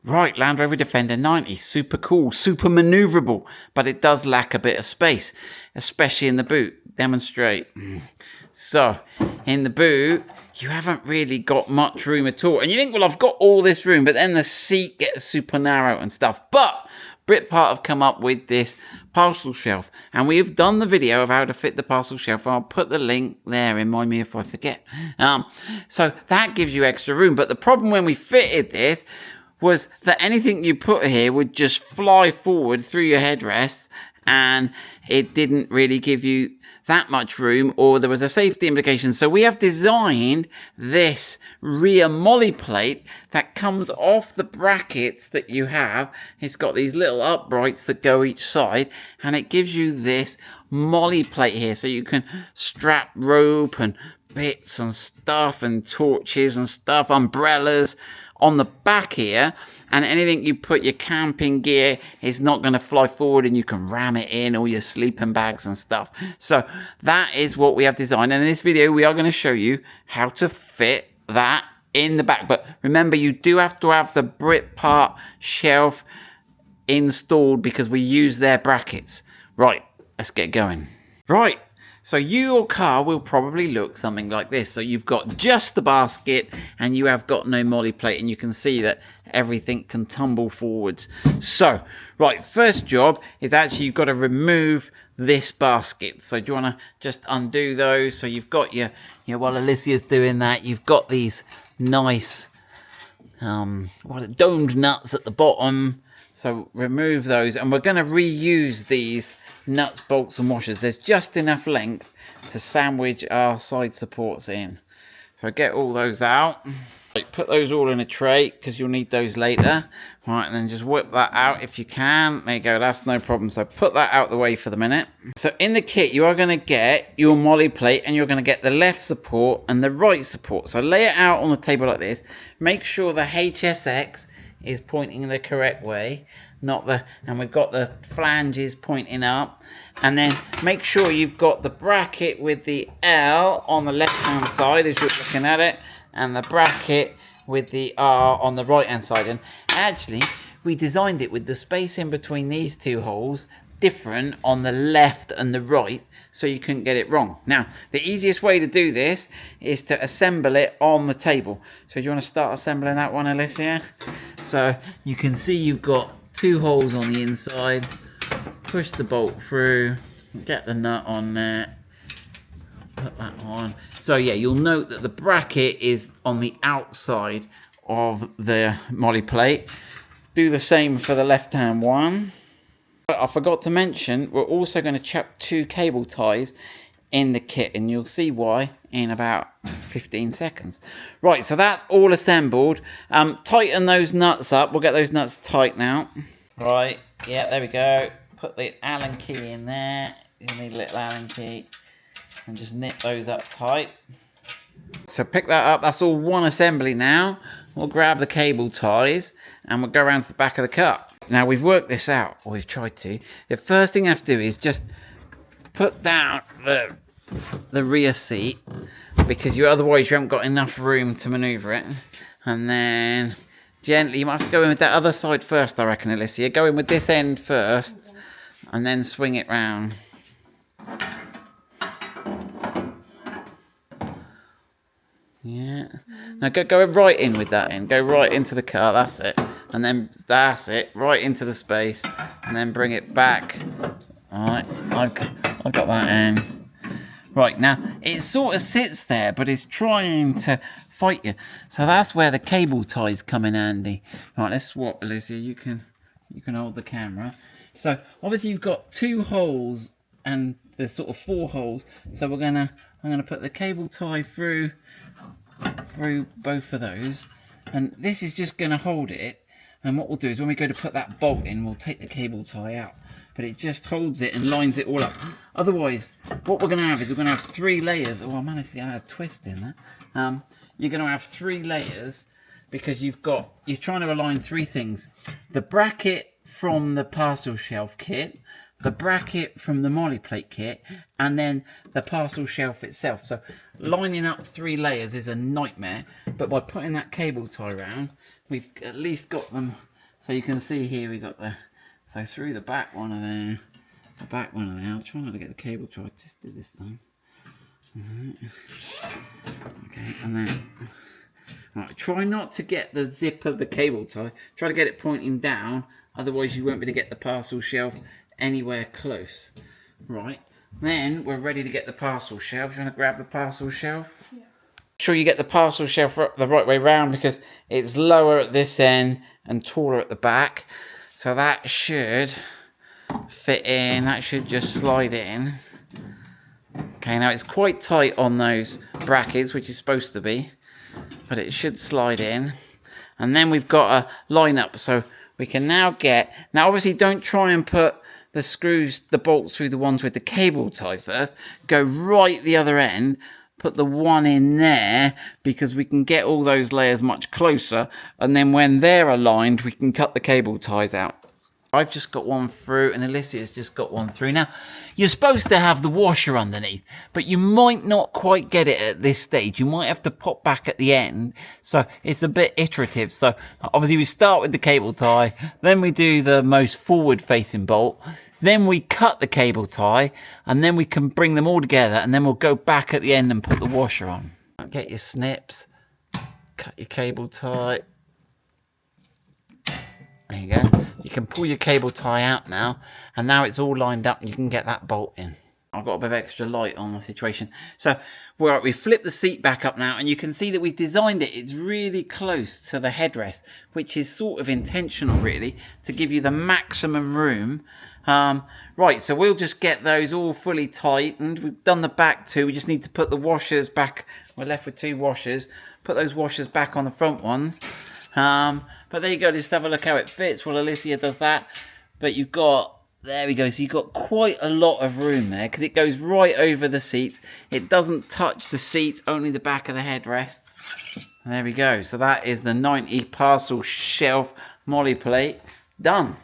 Right, Land Rover Defender 90, super cool, super manoeuvrable, but it does lack a bit of space, especially in the boot. Demonstrate. So, in the boot, you haven't really got much room at all. And you think, well, I've got all this room, but then the seat gets super narrow and stuff. But Britpart have come up with this parcel shelf, and we've done the video of how to fit the parcel shelf. I'll put the link there, remind me if I forget. So that gives you extra room. But the problem when we fitted this was that anything you put here would just fly forward through your headrest, and it didn't really give you that much room, or there was a safety implication. So we have designed this rear Molle plate that comes off the brackets that you have. It's got these little uprights that go each side, and it gives you this Molle plate here, so you can strap rope and bits and stuff and torches and stuff, umbrellas on the back here, and anything you put your camping gear is not going to fly forward, and you can ram it in, all your sleeping bags and stuff. So that is what we have designed, and in this video we are going to show you how to fit that in the back. But remember, you do have to have the Britpart shelf installed because we use their brackets. Right, let's get going. Right, so your car will probably look something like this. So you've got just the basket and you have got no Molle plate, and you can see that everything can tumble forwards. So, right, first job is actually you've got to remove this basket. So do you want to just undo those? So you've got your while Alicia's doing that, you've got these nice domed nuts at the bottom. So remove those, and we're going to reuse these nuts, bolts and washers. There's just enough length to sandwich our side supports in. So get all those out. Right, put those all in a tray because you'll need those later. Right, and then just whip that out if you can. There you go, that's no problem. So put that out the way for the minute. So in the kit, you are going to get your Molle plate, and you're going to get the left support and the right support. So lay it out on the table like this. Make sure the HSX is pointing the correct way, and we've got the flanges pointing up, and then make sure you've got the bracket with the L on the left hand side as you're looking at it, and the bracket with the R on the right hand side. And actually we designed it with the space in between these two holes different on the left and the right, so you couldn't get it wrong. Now, the easiest way to do this is to assemble it on the table. So do you want to start assembling that one, Alicia? So you can see you've got two holes on the inside. Push the bolt through, get the nut on there, put that on. So yeah, you'll note that the bracket is on the outside of the Molle plate. Do the same for the left hand one. I forgot to mention, we're also going to chuck 2 cable ties in the kit, and you'll see why in about 15 seconds. Right, so that's all assembled. Tighten those nuts up. We'll get those nuts tight now. Right, yeah, there we go. Put the Allen key in there. You need a little Allen key. And just nip those up tight. So pick that up. That's all one assembly now. We'll grab the cable ties and we'll go around to the back of the car. Now we've worked this out, or we've tried to. The first thing I have to do is just put down the rear seat, because otherwise you haven't got enough room to maneuver it. And then gently, you might have to go in with that other side first, I reckon, Alicia. Go in with this end first and then swing it round. Yeah. Now go right in with that in. Go right into the car. That's it. And then that's it. Right into the space. And then bring it back. Alright. I've got that in. Right. Now, it sort of sits there, but it's trying to fight you. So that's where the cable ties come in handy. Right. Let's swap, Alicia. You can hold the camera. So obviously you've got 2 holes, and there's sort of 4 holes. So I'm gonna put the cable tie through both of those, and this is just going to hold it. And what we'll do is when we go to put that bolt in, we'll take the cable tie out, but it just holds it and lines it all up. Otherwise, what we're going to have is we're going to have 3 layers. Oh, I managed to get a twist in there. You're going to have 3 layers because you're trying to align 3 things: the bracket from the parcel shelf kit, the bracket from the Molle plate kit, and then the parcel shelf itself. So lining up 3 layers is a nightmare, but by putting that cable tie around, we've at least got them So you can see here we got the, so through the back one of there, the back one of there. I'll try not to get the cable tie, I just did this time. Okay, and then, right, try not to get the zip of the cable tie. Try to get it pointing down, otherwise you won't be able to get the parcel shelf anywhere close. Right, then we're ready to get the parcel shelf. You want to grab the parcel shelf? Yeah. Sure you get the parcel shelf the right way round, because it's lower at this end and taller at the back. So that should fit in, that should just slide in. Okay, now it's quite tight on those brackets, which is supposed to be, but it should slide in. And then we've got a line up, so we can now get, now obviously don't try and put the screws, the bolts through the ones with the cable tie first. Go right the other end, put the one in there, because we can get all those layers much closer, and then when they're aligned we can cut the cable ties out. I've just got one through and Alicia's just got one through. Now you're supposed to have the washer underneath, but you might not quite get it at this stage. You might have to pop back at the end, so it's a bit iterative. So obviously we start with the cable tie, then we do the most forward facing bolt, then we cut the cable tie, and then we can bring them all together, and then we'll go back at the end and put the washer on. Get your snips, cut your cable tie. There you go. You can pull your cable tie out now, and now it's all lined up and you can get that bolt in. I've got a bit of extra light on the situation. So we flip the seat back up now, and you can see that we've designed it. It's really close to the headrest, which is sort of intentional really, to give you the maximum room. Right, so we'll just get those all fully tightened. We've done the back two. We just need to put the washers back. We're left with two washers. Put those washers back on the front ones. But there you go, just have a look how it fits while Alicia does that. But you've got, there we go, so you've got quite a lot of room there, because it goes right over the seats. It doesn't touch the seats, only the back of the headrests. And there we go, so that is the 90 parcel shelf Molle plate done.